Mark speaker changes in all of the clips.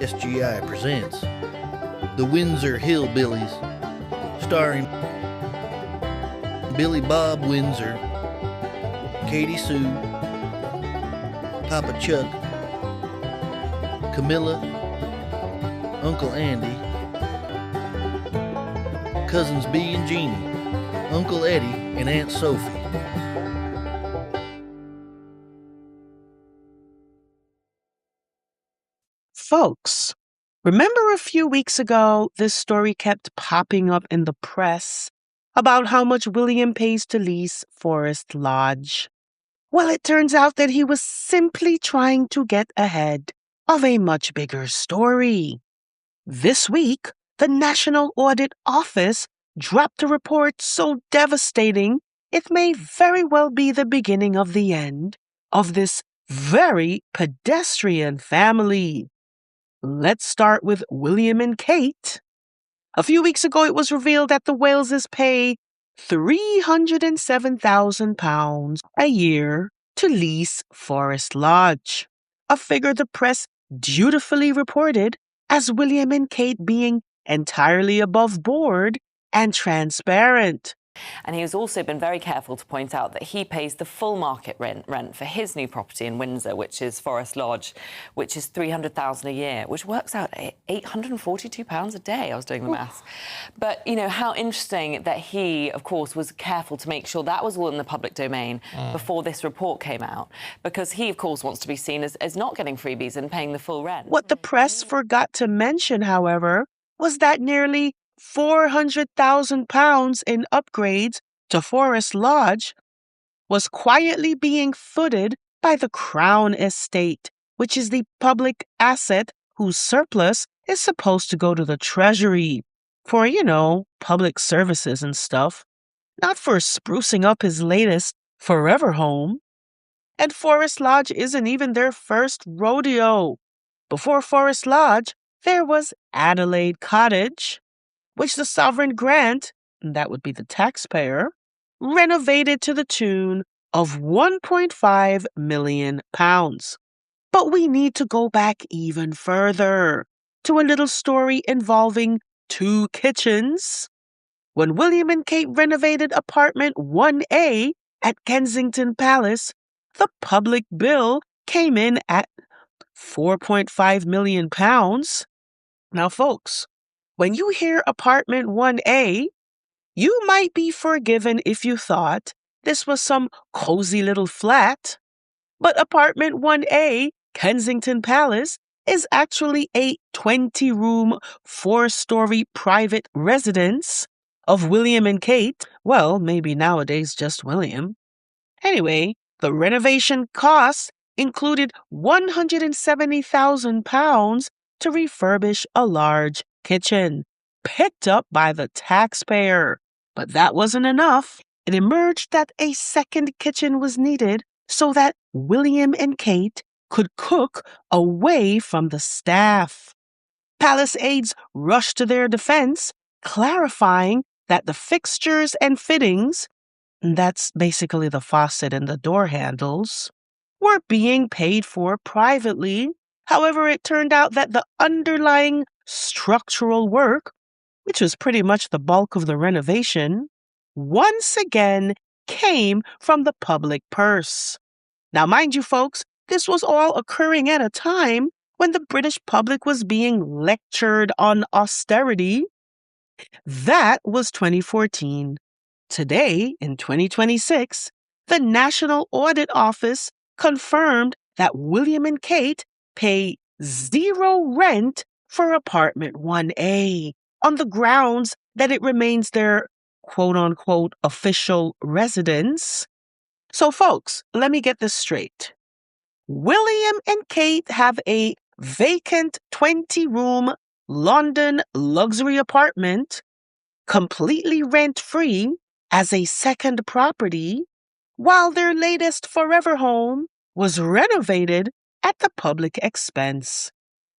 Speaker 1: SGI presents The Windsor Hillbillies, starring Billy Bob Windsor, Katie Sue, Papa Chuck, Camilla, Uncle Andy, Cousins B and Jeannie, Uncle Eddie, and Aunt Sophie.
Speaker 2: Folks, remember a few weeks ago, this story kept popping up in the press about how much William pays to lease Forest Lodge? Well, it turns out that he was simply trying to get ahead of a much bigger story. This week, the National Audit Office dropped a report so devastating it may very well be the beginning of the end of this very pedestrian family. Let's start with William and Kate. A few weeks ago, it was revealed that the Waleses pay £307,000 a year to lease Forest Lodge, a figure the press dutifully reported as William and Kate being entirely above board and transparent.
Speaker 3: And he has also been very careful to point out that he pays the full market rent for his new property in Windsor, which is Forest Lodge, which is $300,000 a year, which works out at £842 a day. I was doing the maths. But, you know, how interesting that he, of course, was careful to make sure that was all in the public domain before this report came out, because he, of course, wants to be seen as not getting freebies and paying the full rent.
Speaker 2: What the press forgot to mention, however, was that nearly £400,000 in upgrades to Forest Lodge was quietly being footed by the Crown Estate, which is the public asset whose surplus is supposed to go to the Treasury for, public services and stuff, not for sprucing up his latest forever home. And Forest Lodge isn't even their first rodeo. Before Forest Lodge, there was Adelaide Cottage, which the sovereign grant, and that would be the taxpayer, renovated to the tune of £1.5 million. But we need to go back even further to a little story involving two kitchens. When William and Kate renovated apartment 1A at Kensington Palace, the public bill came in at £4.5 million. Now, folks, when you hear apartment 1A, you might be forgiven if you thought this was some cozy little flat. But apartment 1A, Kensington Palace, is actually a 20-room, 4-story private residence of William and Kate. Well, maybe nowadays just William. Anyway, the renovation costs included £170,000 to refurbish a large kitchen, picked up by the taxpayer. But that wasn't enough. It emerged that a second kitchen was needed so that William and Kate could cook away from the staff. Palace aides rushed to their defense, clarifying that the fixtures and fittings, that's basically the faucet and the door handles, were being paid for privately. However, it turned out that the underlying structural work, which was pretty much the bulk of the renovation, once again came from the public purse. Now, mind you, folks, this was all occurring at a time when the British public was being lectured on austerity. That was 2014. Today, in 2026, the National Audit Office confirmed that William and Kate pay zero rent for apartment 1A on the grounds that it remains their quote-unquote official residence. So, folks, let me get this straight. William and Kate have a vacant 20-room London luxury apartment, completely rent-free as a second property, while their latest forever home was renovated at the public expense.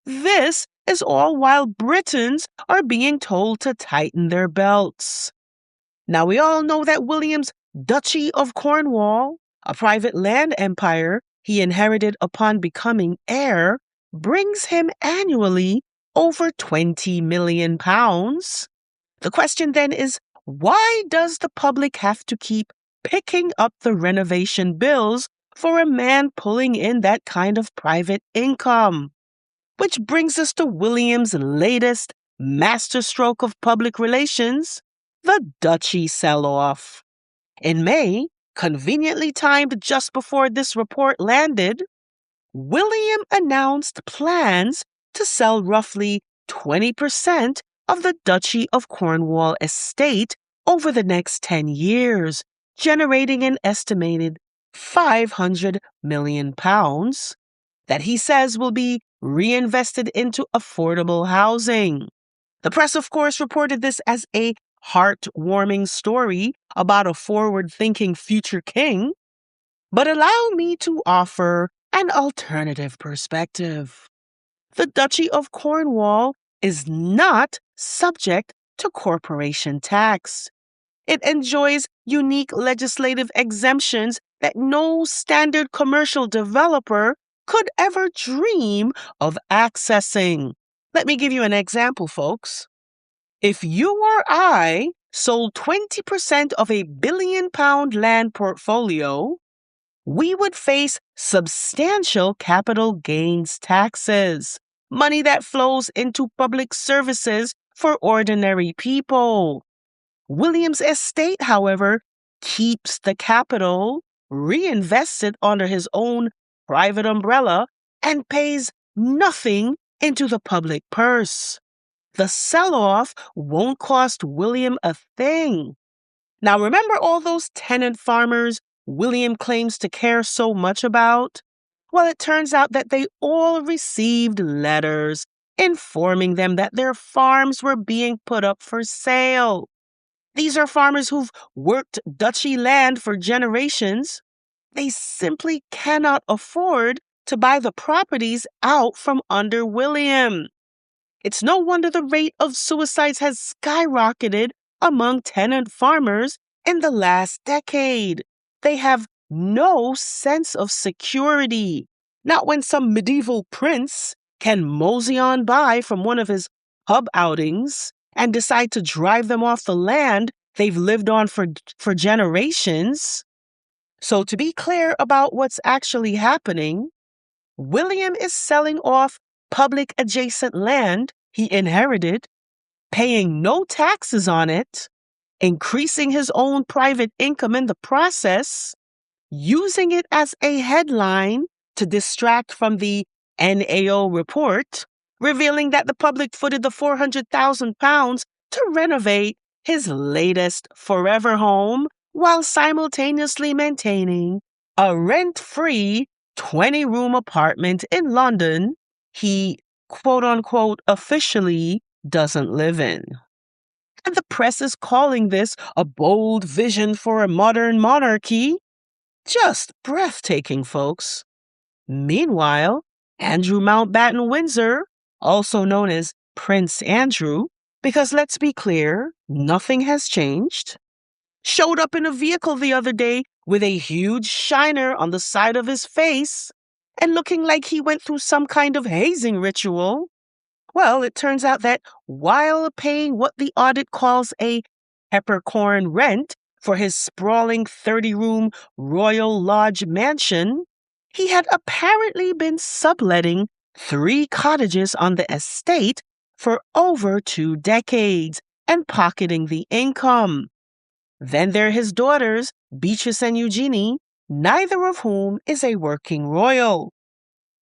Speaker 2: This is all while Britons are being told to tighten their belts. Now, we all know that William's Duchy of Cornwall, a private land empire he inherited upon becoming heir, brings him annually over £20 million. The question then is, why does the public have to keep picking up the renovation bills for a man pulling in that kind of private income? Which brings us to William's latest masterstroke of public relations, the Duchy selloff. In May, conveniently timed just before this report landed, William announced plans to sell roughly 20% of the Duchy of Cornwall estate over the next 10 years, generating an estimated £500 million that he says will be reinvested into affordable housing. The press, of course, reported this as a heartwarming story about a forward-thinking future king, but allow me to offer an alternative perspective. The Duchy of Cornwall is not subject to corporation tax. It enjoys unique legislative exemptions that no standard commercial developer could ever dream of accessing. Let me give you an example, folks. If you or I sold 20% of a billion-pound land portfolio, we would face substantial capital gains taxes, money that flows into public services for ordinary people. William's estate, however, keeps the capital, reinvests it under his own private umbrella, and pays nothing into the public purse. The sell-off won't cost William a thing. Now, remember all those tenant farmers William claims to care so much about? Well, it turns out that they all received letters informing them that their farms were being put up for sale. These are farmers who've worked duchy land for generations. They simply cannot afford to buy the properties out from under William. It's no wonder the rate of suicides has skyrocketed among tenant farmers in the last decade. They have no sense of security. Not when some medieval prince can mosey on by from one of his pub outings and decide to drive them off the land they've lived on for generations. So to be clear about what's actually happening, William is selling off public adjacent land he inherited, paying no taxes on it, increasing his own private income in the process, using it as a headline to distract from the NAO report, revealing that the public footed the £400,000 to renovate his latest forever home while simultaneously maintaining a rent-free 20-room apartment in London he, quote-unquote, officially doesn't live in. And the press is calling this a bold vision for a modern monarchy. Just breathtaking, folks. Meanwhile, Andrew Mountbatten Windsor, also known as Prince Andrew, because let's be clear, nothing has changed, showed up in a vehicle the other day with a huge shiner on the side of his face and looking like he went through some kind of hazing ritual. Well, it turns out that while paying what the audit calls a peppercorn rent for his sprawling 30-room Royal Lodge mansion, he had apparently been subletting 3 cottages on the estate for over 2 decades and pocketing the income. Then there are his daughters, Beatrice and Eugenie, neither of whom is a working royal.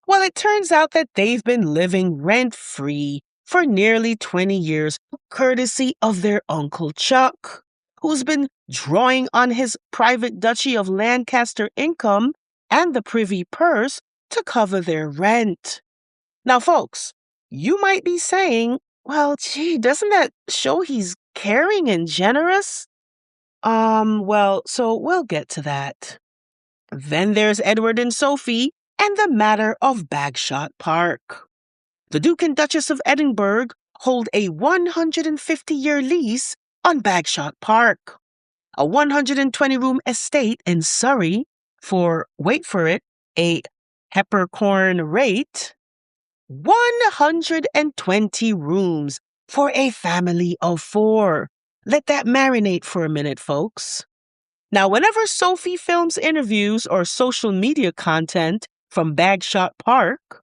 Speaker 2: Well, it turns out that they've been living rent-free for nearly 20 years, courtesy of their Uncle Chuck, who's been drawing on his private Duchy of Lancaster income and the privy purse to cover their rent. Now, folks, you might be saying, well, gee, doesn't that show he's caring and generous? So we'll get to that. Then there's Edward and Sophie and the matter of Bagshot Park. The Duke and Duchess of Edinburgh hold a 150-year lease on Bagshot Park, a 120-room estate in Surrey for, wait for it, a peppercorn rate. 120 rooms for a family of 4. Let that marinate for a minute, folks. Now, whenever Sophie films interviews or social media content from Bagshot Park,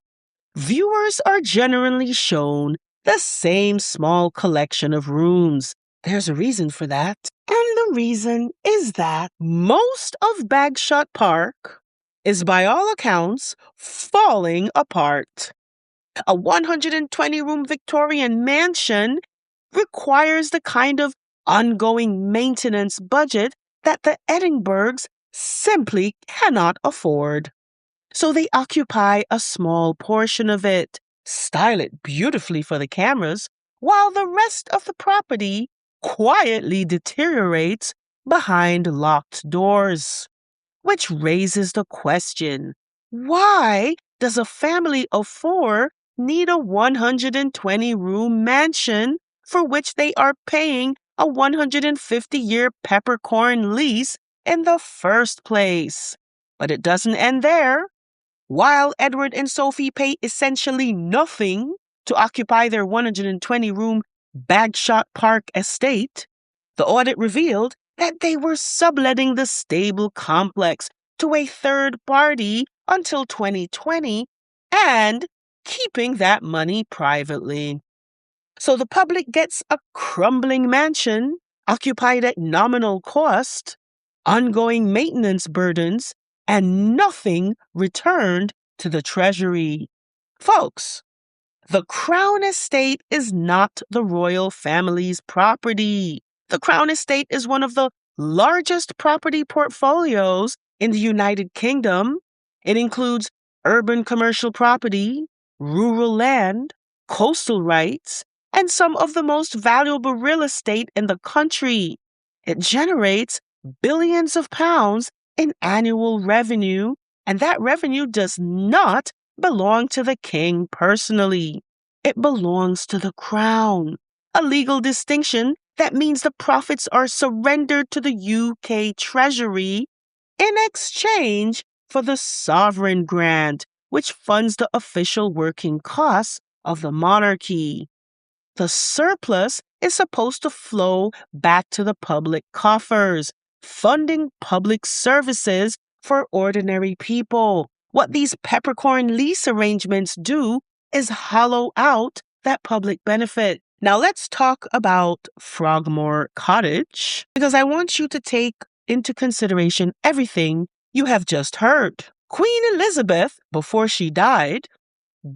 Speaker 2: viewers are generally shown the same small collection of rooms. There's a reason for that. And the reason is that most of Bagshot Park is, by all accounts, falling apart. A 120-room Victorian mansion requires the kind of ongoing maintenance budget that the Edinburghs simply cannot afford. So they occupy a small portion of it, style it beautifully for the cameras, while the rest of the property quietly deteriorates behind locked doors. Which raises the question, why does a family of 4 need a 120-room mansion for which they are paying a 150-year peppercorn lease in the first place? But it doesn't end there. While Edward and Sophie pay essentially nothing to occupy their 120-room Bagshot Park estate, the audit revealed that they were subletting the stable complex to a third party until 2020 and keeping that money privately. So the public gets a crumbling mansion occupied at nominal cost, ongoing maintenance burdens, and nothing returned to the treasury. Folks, the Crown Estate is not the royal family's property. The Crown Estate is one of the largest property portfolios in the United Kingdom. It includes urban commercial property, rural land, coastal rights, and some of the most valuable real estate in the country. It generates billions of pounds in annual revenue, and that revenue does not belong to the king personally. It belongs to the crown, a legal distinction that means the profits are surrendered to the UK Treasury in exchange for the sovereign grant, which funds the official working costs of the monarchy. The surplus is supposed to flow back to the public coffers, funding public services for ordinary people. What these peppercorn lease arrangements do is hollow out that public benefit. Now let's talk about Frogmore Cottage, because I want you to take into consideration everything you have just heard. Queen Elizabeth, before she died,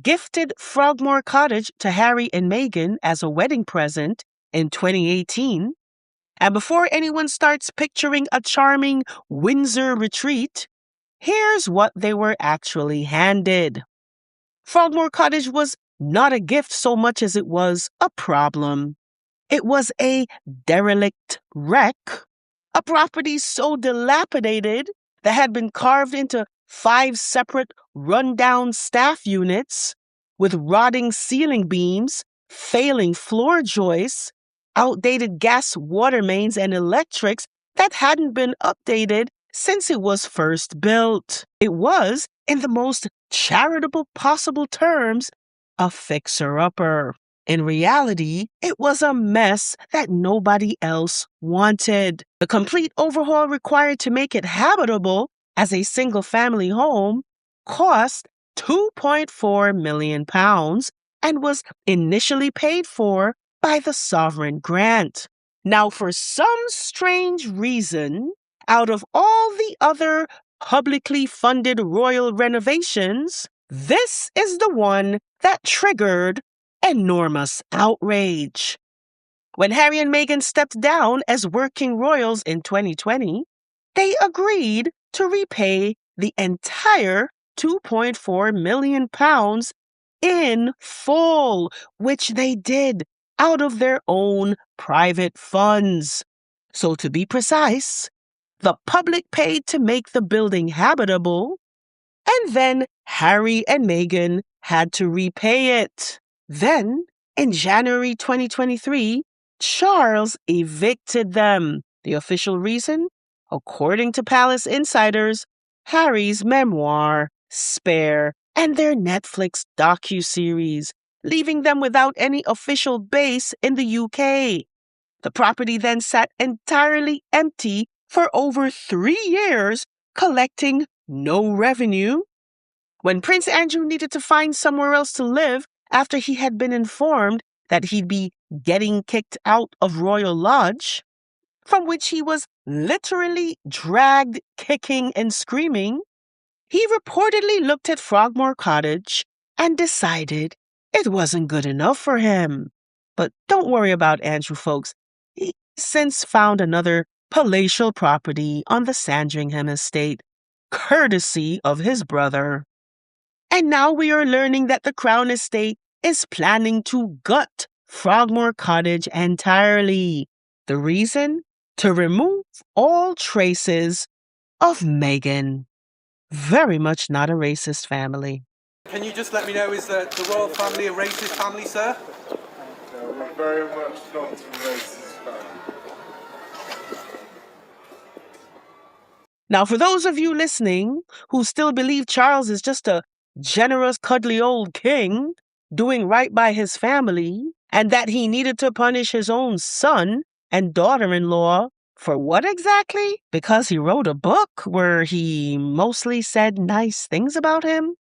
Speaker 2: gifted Frogmore Cottage to Harry and Meghan as a wedding present in 2018. And before anyone starts picturing a charming Windsor retreat, here's what they were actually handed. Frogmore Cottage was not a gift so much as it was a problem. It was a derelict wreck, a property so dilapidated that had been carved into 5 separate rundown staff units with rotting ceiling beams, failing floor joists, outdated gas water mains and electrics that hadn't been updated since it was first built. It was, in the most charitable possible terms, a fixer-upper. In reality, it was a mess that nobody else wanted. The complete overhaul required to make it habitable as a single-family home cost £2.4 million and was initially paid for by the sovereign grant. Now, for some strange reason, out of all the other publicly funded royal renovations, this is the one that triggered enormous outrage. When Harry and Meghan stepped down as working royals in 2020, they agreed to repay the entire £2.4 million in full, which they did out of their own private funds. So to be precise, the public paid to make the building habitable, and then Harry and Meghan had to repay it. Then, in January 2023, Charles evicted them. The official reason? According to Palace insiders, Harry's memoir, Spare and their Netflix docuseries, leaving them without any official base in the UK. The property then sat entirely empty for over 3 years, collecting no revenue. When Prince Andrew needed to find somewhere else to live after he had been informed that he'd be getting kicked out of Royal Lodge, from which he was literally dragged kicking and screaming, he reportedly looked at Frogmore Cottage and decided it wasn't good enough for him. But don't worry about Andrew, folks. He's since found another palatial property on the Sandringham estate, courtesy of his brother. And now we are learning that the Crown Estate is planning to gut Frogmore Cottage entirely. The reason? To remove all traces of Meghan. Very much not a racist family.
Speaker 4: Can you just let me know, is the royal family a racist family, sir?
Speaker 5: No, we're very much not a racist family.
Speaker 2: Now, for those of you listening who still believe Charles is just a generous, cuddly old king doing right by his family, and that he needed to punish his own son and daughter-in-law for what exactly? Because he wrote a book where he mostly said nice things about him?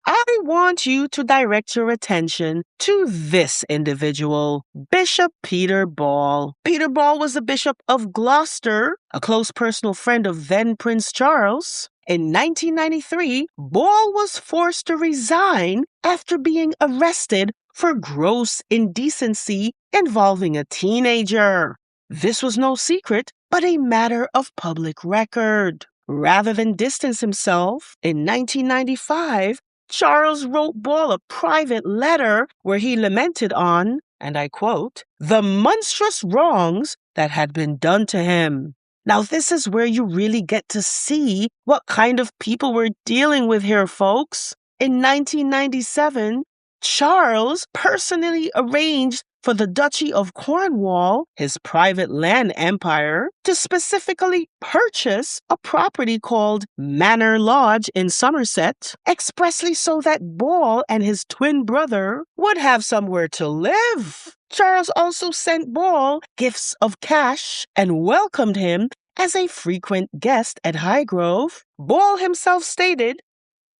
Speaker 2: I want you to direct your attention to this individual, Bishop Peter Ball. Peter Ball was the Bishop of Gloucester, a close personal friend of then Prince Charles. In 1993, Ball was forced to resign after being arrested for gross indecency involving a teenager. This was no secret, but a matter of public record. Rather than distance himself, in 1995, Charles wrote Ball a private letter where he lamented on, and I quote, the monstrous wrongs that had been done to him. Now, this is where you really get to see what kind of people we're dealing with here, folks. In 1997, Charles personally arranged for the Duchy of Cornwall, his private land empire, to specifically purchase a property called Manor Lodge in Somerset, expressly so that Ball and his twin brother would have somewhere to live. Charles also sent Ball gifts of cash and welcomed him as a frequent guest at Highgrove. Ball himself stated,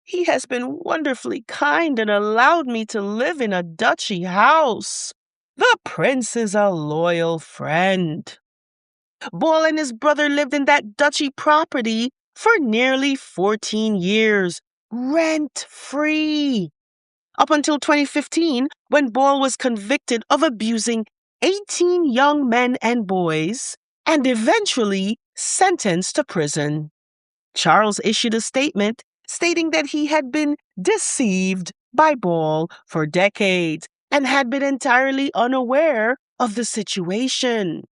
Speaker 2: he has been wonderfully kind and allowed me to live in a duchy house. The prince is a loyal friend. Ball and his brother lived in that duchy property for nearly 14 years, rent-free. Up until 2015, when Ball was convicted of abusing 18 young men and boys and eventually sentenced to prison. Charles issued a statement stating that he had been deceived by Ball for decades and had been entirely unaware of the situation.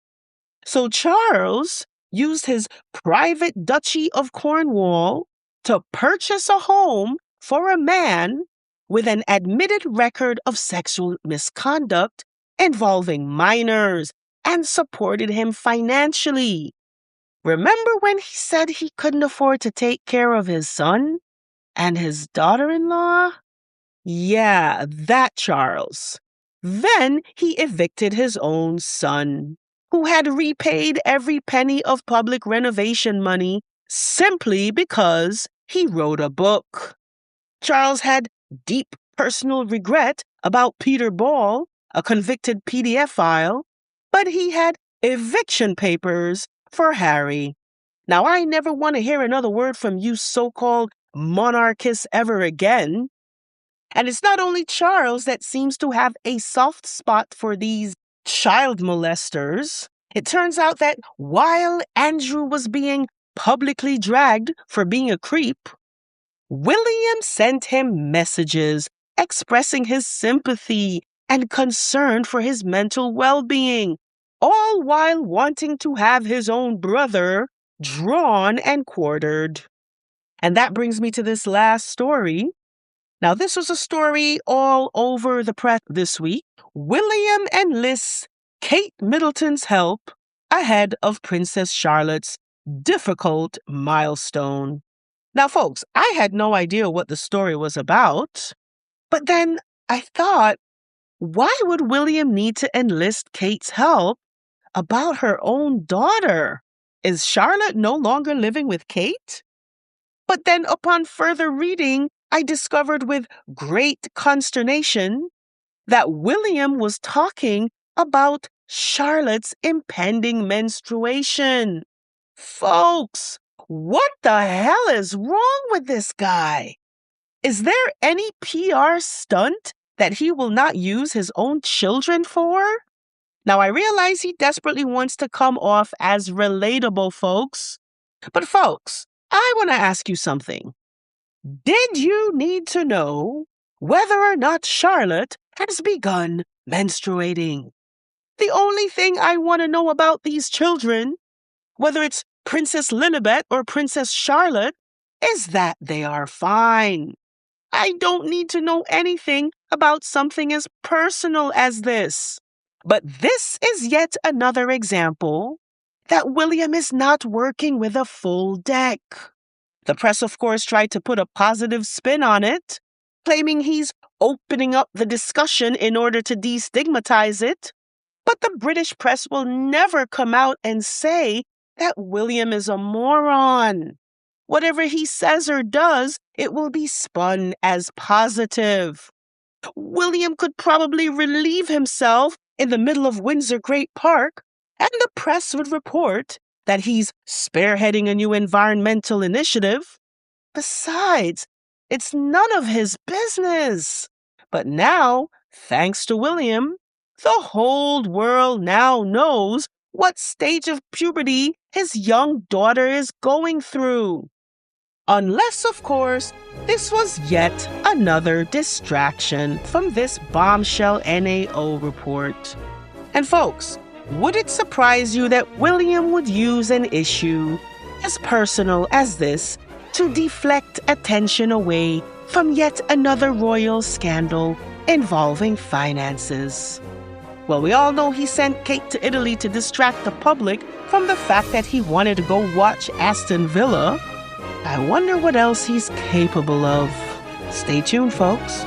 Speaker 2: So Charles used his private Duchy of Cornwall to purchase a home for a man with an admitted record of sexual misconduct involving minors and supported him financially. Remember when he said he couldn't afford to take care of his son and his daughter-in-law? Yeah, that Charles. Then he evicted his own son, who had repaid every penny of public renovation money simply because he wrote a book. Charles had deep personal regret about Peter Ball, a convicted PDF file, but he had eviction papers for Harry. Now, I never want to hear another word from you so-called monarchists ever again. And it's not only Charles that seems to have a soft spot for these child molesters. It turns out that while Andrew was being publicly dragged for being a creep, William sent him messages expressing his sympathy and concern for his mental well-being, all while wanting to have his own brother drawn and quartered. And that brings me to this last story. Now, this was a story all over the press this week. William enlists Kate Middleton's help ahead of Princess Charlotte's difficult milestone. Now, folks, I had no idea what the story was about, but then I thought, why would William need to enlist Kate's help about her own daughter? Is Charlotte no longer living with Kate? But then upon further reading, I discovered with great consternation that William was talking about Charlotte's impending menstruation. Folks, what the hell is wrong with this guy? Is there any PR stunt that he will not use his own children for? Now, I realize he desperately wants to come off as relatable, folks. But, folks, I want to ask you something. Did you need to know whether or not Charlotte has begun menstruating? The only thing I want to know about these children, whether it's Princess Lilibet or Princess Charlotte, is that they are fine. I don't need to know anything about something as personal as this. But this is yet another example that William is not working with a full deck. The press, of course, tried to put a positive spin on it, claiming he's opening up the discussion in order to destigmatize it. But the British press will never come out and say that William is a moron. Whatever he says or does, it will be spun as positive. William could probably relieve himself in the middle of Windsor Great Park, and the press would report that he's spearheading a new environmental initiative. Besides, it's none of his business. But now, thanks to William, the whole world now knows what stage of puberty his young daughter is going through. Unless, of course, this was yet another distraction from this bombshell NAO report. And folks, would it surprise you that William would use an issue as personal as this to deflect attention away from yet another royal scandal involving finances? Well, we all know he sent Kate to Italy to distract the public from the fact that he wanted to go watch Aston Villa. I wonder what else he's capable of. Stay tuned, folks.